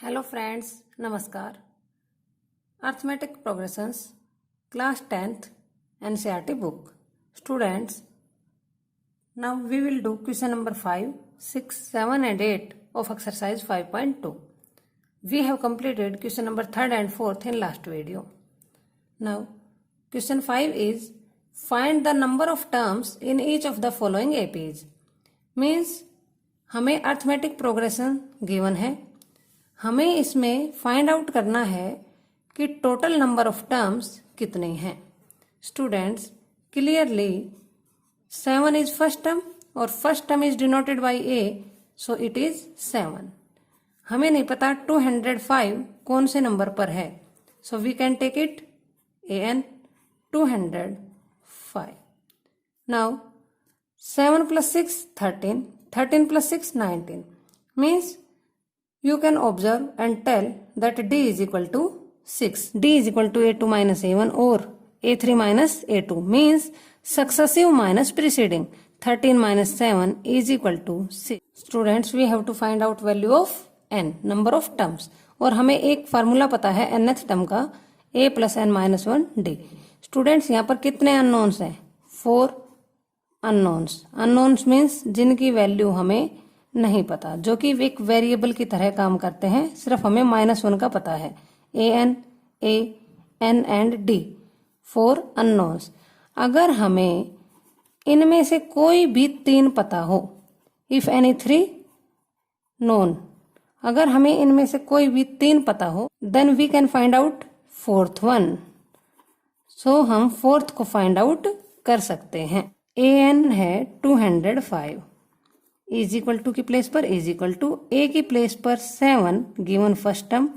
Hello friends, Namaskar. Arithmetic Progressions, Class 10th, NCERT book. Students, now we will do question number 5, 6, 7 and 8 of exercise 5.2. We have completed question number 3rd and 4th in last video. Now, question 5 is, find the number of terms in each of the following APs. Means, हमें arithmetic progression given है. हमें इसमें find out करना है कि total number of terms कितने हैं. Students, clearly 7 is first term और first term is denoted by A, so it is 7. हमें नहीं पता 205 कौन से नंबर पर है, so we can take it an 205. Now 7 plus 6 13, 13 plus 6 19 means you can observe and tell that D is equal to 6. D is equal to A2 minus A1 or A3 minus A2 means successive minus preceding. 13 minus 7 is equal to 6. Students, we have to find out value of n, number of terms. और हमें एक formula पता है nth term का, A plus n minus 1 D. Students, यहाँ पर कितने unknowns हैं? 4 अननोन्स. अननोन्स मीन्स जिनकी वैल्यू हमें नहीं पता, जो कि एक वेरिएबल की तरह काम करते हैं, सिर्फ हमें -1 का पता है. an, a, n and d, 4 unknowns. अगर हमें इनमें से कोई भी 3 पता हो, इफ एनी 3 नोन, अगर हमें इनमें से कोई भी 3 पता हो, then we can find out fourth one. सो हम फोर्थ को फाइंड आउट कर सकते हैं. an है 205 इज इक्वल टू की प्लेस पर इज इक्वल टू ए की प्लेस पर 7 गिवन फर्स्ट टर्म,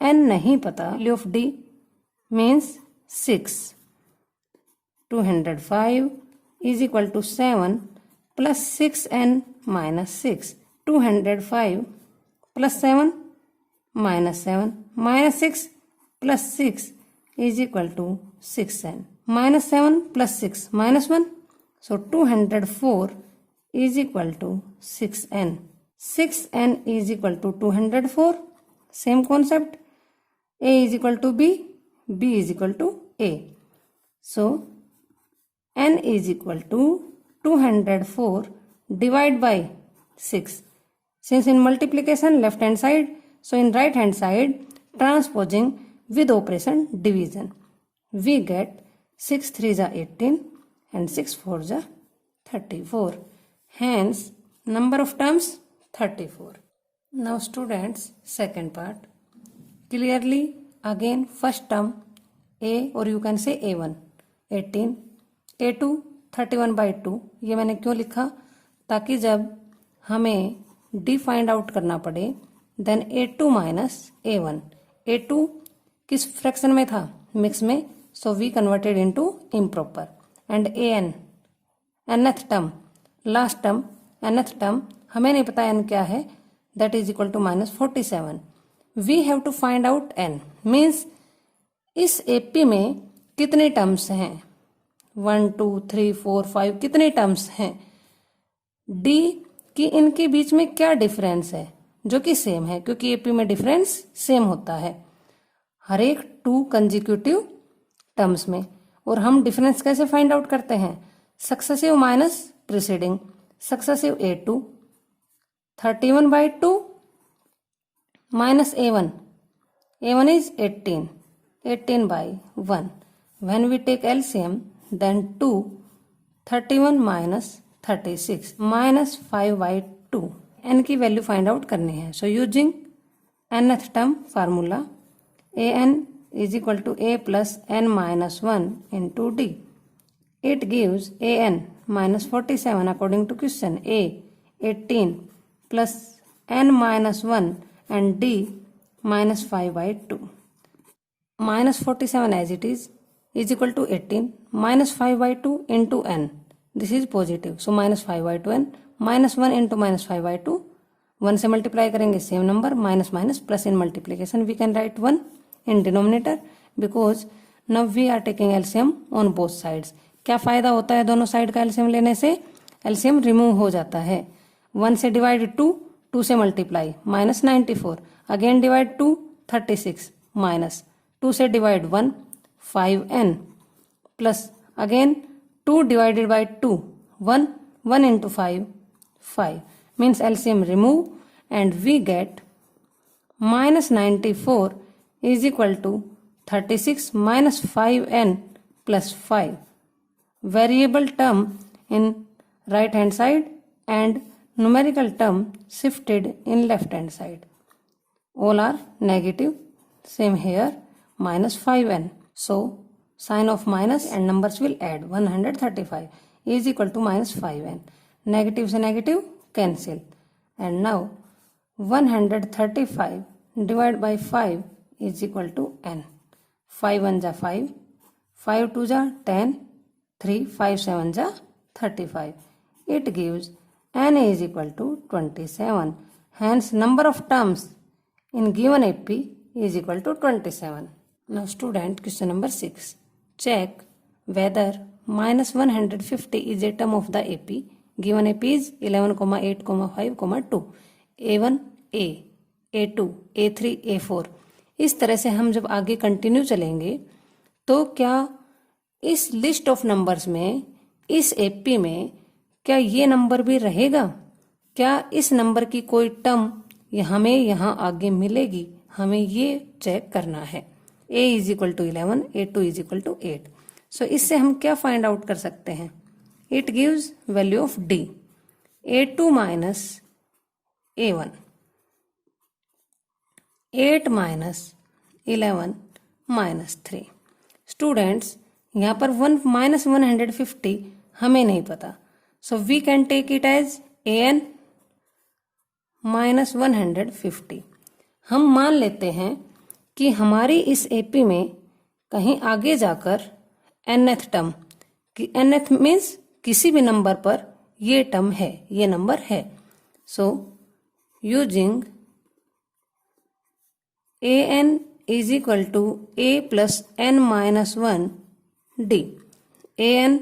एन नहीं पता, value of d means 6. 205 is equal to 7 plus 6n minus 6. 205 plus 7 minus 7 minus 6 plus 6 is equal to 6n. Minus 7 plus 6 minus 1, so 204 is equal to 6n. 6n is equal to 204. Same concept. A is equal to B. B is equal to A. So, n is equal to 204 divided by 6. Since in multiplication left hand side, so in right hand side transposing with operation division, we get 6 3s are 18 and 6 4s are 34. Hence, number of terms 34. Now students, second part. Clearly, again first term A or you can say A1, 18, A2 31 by 2. ये मैंने क्यों लिखा? ताकि जब हमें D find out करना पड़े, then A2 minus A1. A2 किस फ्रैक्शन में था? मिक्स में, so we converted into improper. And AN, nth term, last term, nth term, हमें नहीं पता n क्या है, that is equal to -47. We have to find out n, means इस एपी में कितने टर्म्स हैं? 1 2 3 4 5 कितने टर्म्स हैं? डी की इनके बीच में क्या डिफरेंस है, जो कि सेम है, क्योंकि एपी में डिफरेंस सेम होता है हर एक 2 कंजिक्यूटिव टर्म्स में. और हम डिफरेंस कैसे फाइंड आउट करते हैं? Successive minus preceding. Successive A2, 31 by 2 minus A1. A1 is 18. 18 by 1. When we take LCM, then 2, 31 minus 36 minus 5 by 2. n की वैल्यू फाइंड आउट करनी है. So using nth term formula, an is equal to a plus n minus 1 into d. It gives an minus 47 according to question. A 18 plus n minus 1 and d minus 5 by 2. Minus 47 as it is equal to 18 minus 5 by 2 into n. This is positive. So minus 5 by 2 n minus 1 into minus 5 by 2. 1 से multiply करेंगे same number, minus minus plus in multiplication we can write 1 in denominator because now we are taking LCM on both sides. क्या फायदा होता है दोनों side का LCM लेने से? एलसीएम रिमूव हो जाता है. 1 से डिवाइड 2, 2 से multiply minus 94, again divide 2 36 minus 2 से divide 1 5n plus again 2 divided by 2 1 1 into 5 5 means LCM remove and we get minus 94 is equal to 36 minus 5n plus 5. Variable term in right hand side and numerical term shifted in left hand side. All are negative. Same here, minus 5n. So sign of minus and numbers will add. 135 is equal to minus 5n. Negative से negative cancel. And now 135 divided by 5 is equal to n. 5 1 जा 5, 5 2 जा 10, 3 5 7 जा 35. It gives n is equal to 27. Hence number of terms in given AP is equal to 27. Now student, question number 6. Check whether minus 150 is a term of the AP. Given AP is 11, 8, 5, 2. A1, A, A2, A3, A4. इस तरह से हम जब आगे continue चलेंगे तो क्या इस लिस्ट ऑफ नंबर्स में, इस एपी में क्या ये नंबर भी रहेगा? क्या इस नंबर की कोई टर्म हमें यहाँ आगे मिलेगी? हमें ये चेक करना है. A is equal to 11, A2 is equal to 8. So इससे हम क्या फाइंड आउट कर सकते हैं? It gives value of D. A2 minus A1, 8 minus 11 minus 3. Students, यहाँ पर 1 माइनस 150 हमें नहीं पता. So we can take it as an minus 150. हम मान लेते हैं कि हमारी इस एपी में कहीं आगे जाकर nth टर्म, कि nth मीन्स किसी भी नंबर पर ये टर्म है, ये नंबर है. So using an is equal to a plus n minus 1 d. an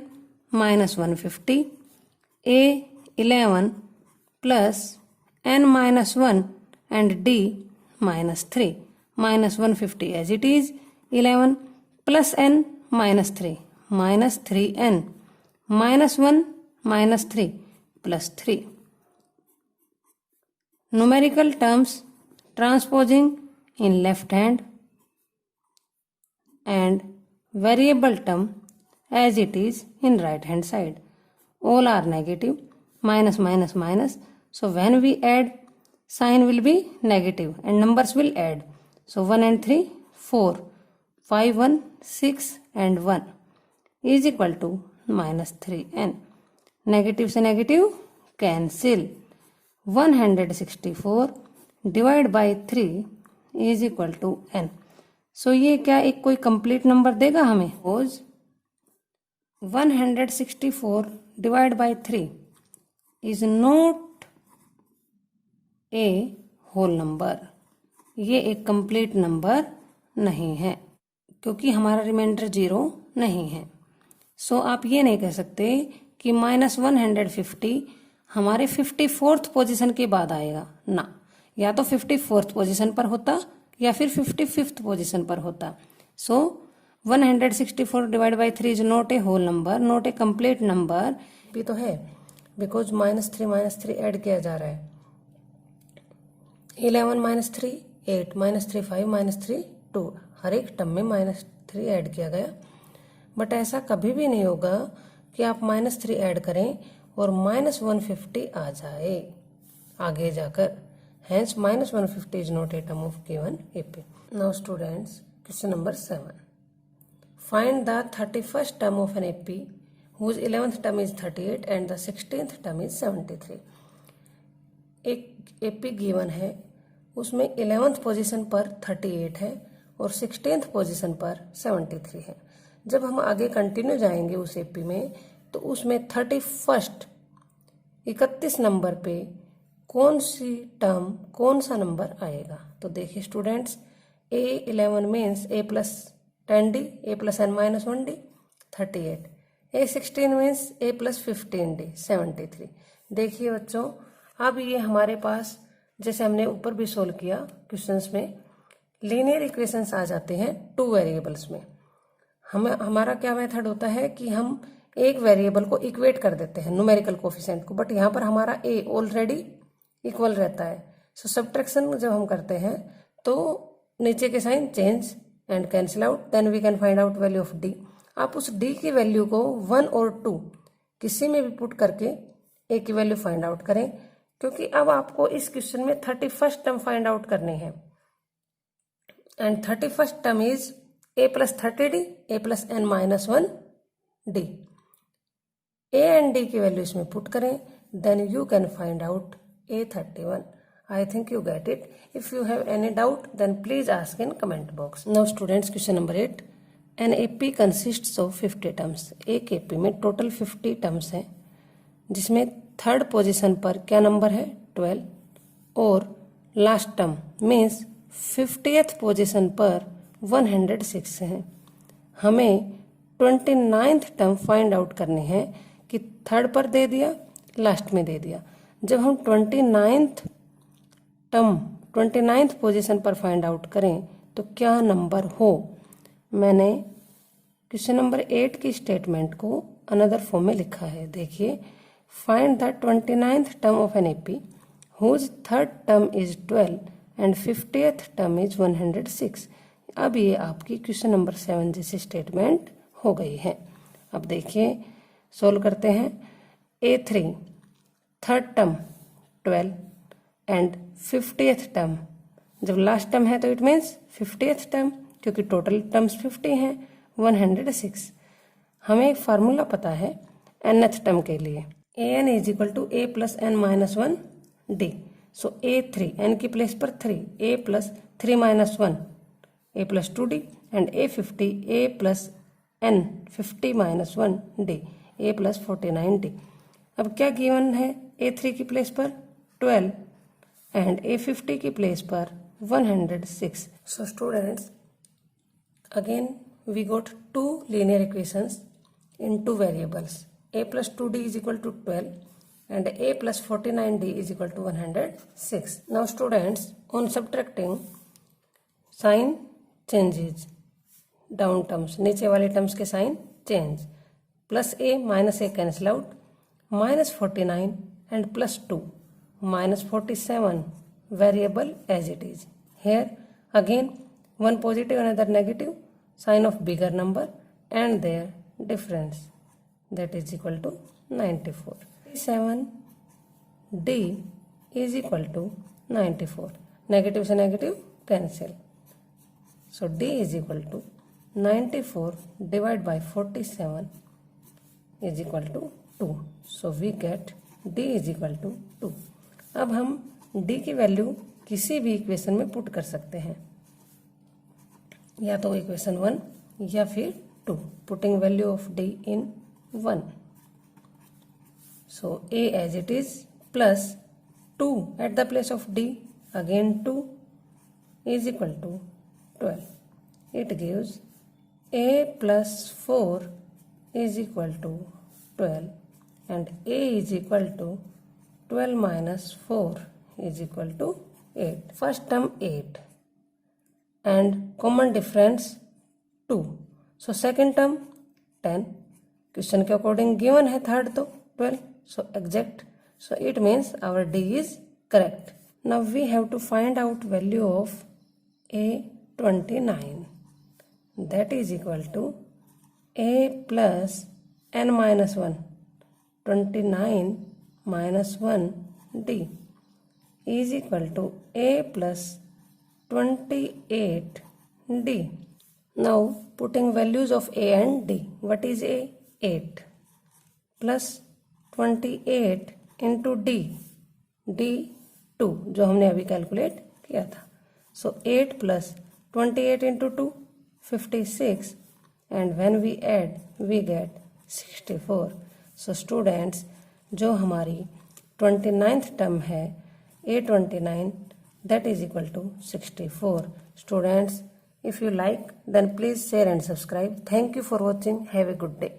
minus 150, a 11 plus n minus 1 and d minus 3. Minus 150 as it is, 11 plus n minus 3 minus 3n minus 1 minus 3 plus 3. Numerical terms transposing in left hand and variable term as it is in right hand side. All are negative, minus minus minus. So when we add, sign will be negative and numbers will add. So 1 and 3 4, 5 1 6 and 1 is equal to minus 3n. Negative से negative cancel. 164 divided by 3 is equal to n. So ये क्या एक कोई complete number देगा हमें? Suppose 164 divide by 3 is not a whole number. ये एक complete number नहीं है क्योंकि हमारा रिमाइंडर 0 नहीं है. सो आप ये नहीं कह सकते कि माइनस 150 हमारे 54th पोजीशन के बाद आएगा ना. या तो 54th पोजीशन पर होता या फिर 55th पोजीशन पर होता. So 164 divide by 3 is not a whole number, not a complete number भी तो है बिकॉज माइनस 3 ऐड किया जा रहा है. 11 माइनस 3 8, माइनस 3 5, माइनस 3 2, हर एक टर्म में माइनस 3 ऐड किया गया. बट ऐसा कभी भी नहीं होगा कि आप माइनस 3 ऐड करें और माइनस 150 आ जाए आगे जाकर. Hence minus 150 is not a term of given AP. Now students, question number 7. Find the 31st term of an AP whose 11th term is 38 and the 16th term is 73. एक AP given है, उसमें 11th position पर 38 है और 16th position पर 73 है. जब हम आगे कंटिन्यू जाएंगे उस AP में तो उसमें 31st 31 नंबर पे कौन सी टर्म, कौन सा नंबर आएगा? तो देखिए students, A11 means A plus 10D, A plus n minus 1D 38. A16 means A plus 15D 73. देखिए बच्चों, अब ये हमारे पास जैसे हमने ऊपर भी सोल्व किया क्वेश्चंस में, लीनियर इक्वेशंस आ जाते हैं 2 वेरिएबल्स में। हमारा क्या मेथड होता है कि हम एक वेरिएबल को इक्वेट कर देते हैं न्यूमेरिकल कोफिशिएंट को, बट यहाँ पर हमारा ए ऑलरेडी इक्वल रहता है। सो सब्ट्रैक्शन जब हम करते हैं तो नीचे के sign change and cancel out, then we can find out value of d. आप उस डी की वैल्यू को 1 और 2 किसी में भी पुट करके ए की वैल्यू फाइंड आउट करें, क्योंकि अब आपको इस क्वेश्चन में 31st टर्म फाइंड आउट करनी है। And 31st term is a plus 30d a plus n minus 1 d। a and d की वैल्यू इसमें पुट करें, then you can find out a31। I think you get it. If you have any doubt, then please ask in comment box. Now students, question number 8. An AP consists of 50 terms. एक AP में total 50 terms हैं, जिसमें third position पर क्या number है 12, और last term means 50th position पर 106 है। हमें 29th टर्म फाइंड आउट करनी है कि थर्ड पर दे दिया, लास्ट में दे दिया। जब हम 29th पोजीशन पर फाइंड आउट करें तो क्या नंबर हो। मैंने क्वेश्चन नंबर 8 की स्टेटमेंट को अनदर फॉर्म में लिखा है। देखिए, find the 29th term of an AP whose third term is 12 and 50th term is 106। अब ये आपकी क्वेश्चन नंबर 7 जैसी स्टेटमेंट हो गई है। अब देखिए, सोल्व करते हैं। A3 third term 12 and 50th term, जब लास्ट टर्म है तो इट मीन्स 50th टर्म, क्योंकि टोटल टर्म्स 50 हैं, 106। हमें एक फार्मूला पता है nth टर्म के लिए, an is equal to a plus n minus 1 d। So A3 n की प्लेस पर 3, a plus 3 minus 1 a plus 2d, and A50 a plus n 50 minus 1 d a plus 49d। अब क्या given है A3 की place पर 12 and A50 की place पर 106। So students, again we got 2 linear equations in 2 variables, a plus 2d is equal to 12 and a plus 49d is equal to 106. Now students, on subtracting, sign changes, down terms, नीचे वाले terms के sign change, plus a minus a cancel out, -49 and +2 -47 variable as it is. Here again one positive another negative, sign of bigger number and their difference, that is equal to 94. 7d is equal to 94. Negative से negative cancel. So d is equal to 94 divided by 47 is equal to 2. So we get d is equal to 2. अब हम d की value किसी भी equation में put कर सकते हैं, या तो इक्वेशन 1 या फिर 2, putting value of d in 1. So a as it is plus 2 at the place of d, again 2 is equal to 12. It gives a plus 4 is equal to 12 and a is equal to 12 minus 4 is equal to 8. First term 8 and common difference 2. So second term 10. Question के according given है third तो 12. So exact. So it means our D is correct. Now we have to find out value of A29. That is equal to a plus n minus 1. 29 minus 1 d is equal to a plus 28 d. Now putting values of a and d. What is a? 8 plus 28 into d. d 2 जो हमने अभी calculate किया था. So 8 plus 28 into 2 56, and when we add we get 64. So students, जो हमारी 29th term है A29, that is equal to 64. Students, if you like, then please share and subscribe. Thank you for watching. Have a good day.